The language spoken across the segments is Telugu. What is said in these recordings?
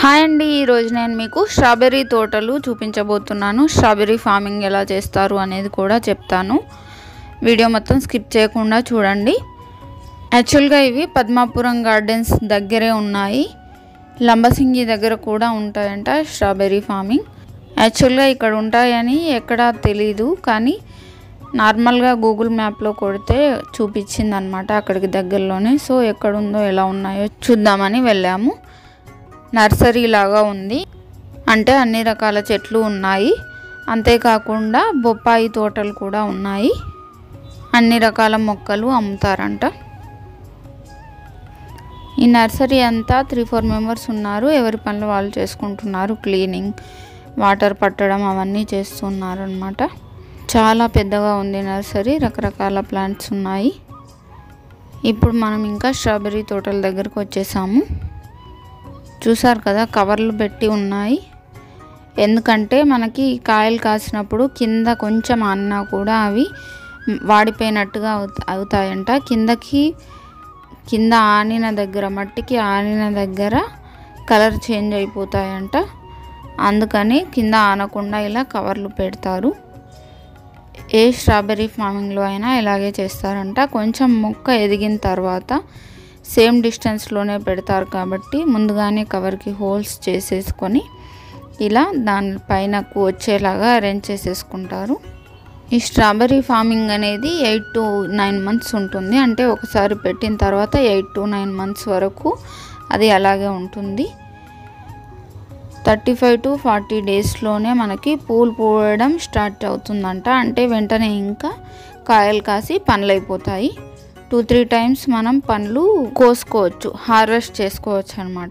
హాయ్ అండి, ఈరోజు నేను మీకు స్ట్రాబెర్రీ తోటలు చూపించబోతున్నాను. స్ట్రాబెర్రీ ఫార్మింగ్ ఎలా చేస్తారు అనేది కూడా చెప్తాను. వీడియో మొత్తం స్కిప్ చేయకుండా చూడండి. యాక్చువల్గా ఇవి పద్మాపురం గార్డెన్స్ దగ్గరే ఉన్నాయి. లంబసింగి దగ్గర కూడా ఉంటాయంట స్ట్రాబెర్రీ ఫార్మింగ్. యాక్చువల్గా ఇక్కడ ఉంటాయని ఎక్కడా తెలీదు, కానీ నార్మల్గా గూగుల్ మ్యాప్లో కొడితే చూపించింది అనమాట అక్కడికి దగ్గరలోనే. సో ఎక్కడుందో ఎలా ఉన్నాయో చూద్దామని వెళ్ళాము. నర్సరీ లాగా ఉంది, అంటే అన్ని రకాల చెట్లు ఉన్నాయి. అంతేకాకుండా బొప్పాయి తోటలు కూడా ఉన్నాయి. అన్ని రకాల మొక్కలు అమ్ముతారంట. ఈ నర్సరీ అంతా 3-4 మెంబర్స్ ఉన్నారు. ఎవరి పనులు వాళ్ళు చేసుకుంటున్నారు. క్లీనింగ్, వాటర్ పట్టడం అవన్నీ చేస్తున్నారు అన్నమాట. చాలా పెద్దగా ఉంది నర్సరీ, రకరకాల ప్లాంట్స్ ఉన్నాయి. ఇప్పుడు మనం ఇంకా స్ట్రాబెర్రీ తోటల దగ్గరకు వచ్చేసాము. చూసారు కదా, కవర్లు పెట్టి ఉన్నాయి. ఎందుకంటే మనకి కాయలు కాసినప్పుడు కింద కొంచెం ఆనినా కూడా అవి వాడిపోయినట్టుగా అవుతాయంట. కింద ఆనిన దగ్గర, మట్టికి ఆనిన దగ్గర కలర్ చేంజ్ అయిపోతాయంట. అందుకని కింద ఆనకుండా ఇలా కవర్లు పెడతారు. ఏ స్ట్రాబెర్రీ ఫార్మింగ్లో అయినా ఇలాగే చేస్తారంట. కొంచెం మొక్క ఎదిగిన తర్వాత సేమ్ డిస్టెన్స్లోనే పెడతారు కాబట్టి ముందుగానే కవర్కి హోల్స్ చేసేసుకొని ఇలా దానిపైనకు వచ్చేలాగా అరేంజ్ చేసేసుకుంటారు. ఈ స్ట్రాబెర్రీ ఫార్మింగ్ అనేది 8 to 9 months ఉంటుంది. అంటే ఒకసారి పెట్టిన తర్వాత 8 to 9 months వరకు అది అలాగే ఉంటుంది. 35 to 40 daysలోనే మనకి పూలు పూయడం స్టార్ట్ అవుతుందంట. అంటే వెంటనే ఇంకా కాయలు కాసి పండ్లు అయిపోతాయి. 2-3 times మనం పండ్లు కోసుకోవచ్చు, హార్వెస్ట్ చేసుకోవచ్చు అన్నమాట.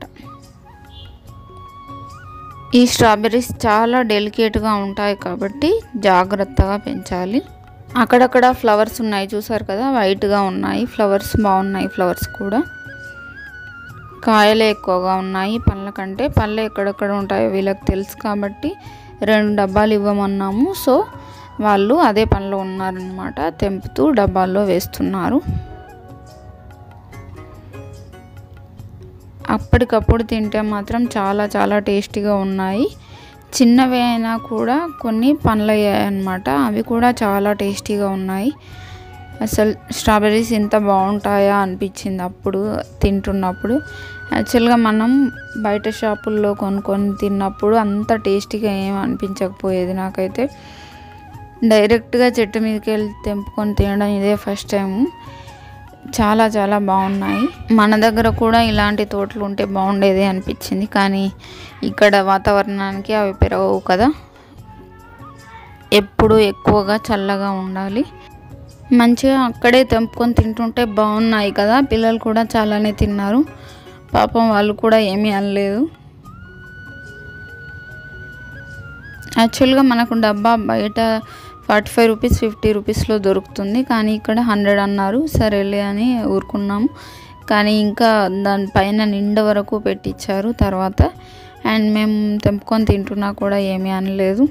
ఈ స్ట్రాబెర్రీస్ చాలా డెలికేట్గా ఉంటాయి కాబట్టి జాగ్రత్తగా పెంచాలి. అక్కడక్కడ ఫ్లవర్స్ ఉన్నాయి, చూసారు కదా, వైట్గా ఉన్నాయి. ఫ్లవర్స్ బాగున్నాయి. ఫ్లవర్స్ కూడా కాయలే ఎక్కువగా ఉన్నాయి పళ్ళ కంటే. పళ్ళు ఎక్కడెక్కడ ఉంటాయో వీళ్ళకి తెలుసు కాబట్టి 2 డబ్బాలు ఇవ్వమన్నాము. సో వాళ్ళు అదే పనిలో ఉన్నారనమాట. తెంపుతూ డబ్బాల్లో వేస్తున్నారు. అప్పటికప్పుడు తింటే మాత్రం చాలా చాలా టేస్టీగా ఉన్నాయి. చిన్నవి అయినా కూడా కొన్ని పండ్లు అయ్యాయి అన్నమాట. అవి కూడా చాలా టేస్టీగా ఉన్నాయి. అసలు స్ట్రాబెర్రీస్ ఇంత బాగుంటాయా అనిపించింది అప్పుడు తింటున్నప్పుడు. యాక్చువల్గా మనం బయట షాపుల్లో కొనుక్కొని తిన్నప్పుడు అంత టేస్టీగా ఏం అనిపించకపోయేది నాకైతే. డైరెక్ట్గా చెట్టు మీదకి వెళ్ళి తెంపుకొని తినడం ఇదే ఫస్ట్ టైము. చాలా చాలా బాగున్నాయి. మన దగ్గర కూడా ఇలాంటి తోటలు ఉంటే బాగుండేది అనిపించింది, కానీ ఇక్కడ వాతావరణానికి అవి పెరగవు కదా. ఎప్పుడు ఎక్కువగా చల్లగా ఉండాలి. మంచిగా అక్కడే తెంపుకొని తింటుంటే బాగున్నాయి కదా. పిల్లలు కూడా చాలానే తిన్నారు. పాపం వాళ్ళు కూడా ఏమీ అనలేదు. యాక్చువల్గా మనకు డబ్బా బయట 45 రూపీస్ 50 రూపీస్లో దొరుకుతుంది, కానీ ఇక్కడ 100 అన్నారు. సరేలే అని ఊరుకున్నాము. కానీ ఇంకా దానిపైన నిండా వరకు పెట్టించారు తర్వాత. అండ్ మేము తెంపుకొని తింటున్నా కూడా ఏమీ అనలేదు.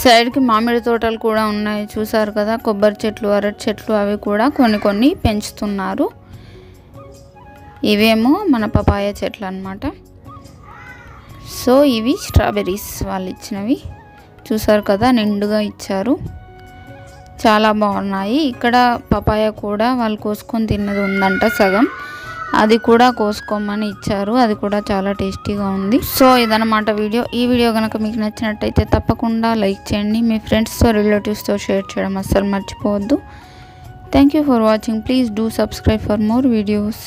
సైడ్కి మామిడి తోటలు కూడా ఉన్నాయి, చూసారు కదా. కొబ్బరి చెట్లు, అరటి చెట్లు అవి కూడా కొన్ని పెంచుతున్నారు. ఇవేమో మన పపాయ చెట్లు అన్నమాట. సో ఇవి స్ట్రాబెర్రీస్ వాళ్ళు ఇచ్చినవి, చూసారు కదా, నిండుగా ఇచ్చారు, చాలా బాగున్నాయి. ఇక్కడ పపాయ కూడా వాళ్ళు కోసుకొని తిన్నది ఉందంట సగం, అది కూడా కోసుకోమని ఇచ్చారు, అది కూడా చాలా టేస్టీగా ఉంది. సో ఇదన్నమాట వీడియో. ఈ వీడియో కనుక మీకు నచ్చినట్టయితే తప్పకుండా లైక్ చేయండి, మీ ఫ్రెండ్స్తో రిలేటివ్స్తో షేర్ చేయడం అస్సలు మర్చిపోవద్దు. Thank you for watching. Please do subscribe for more videos.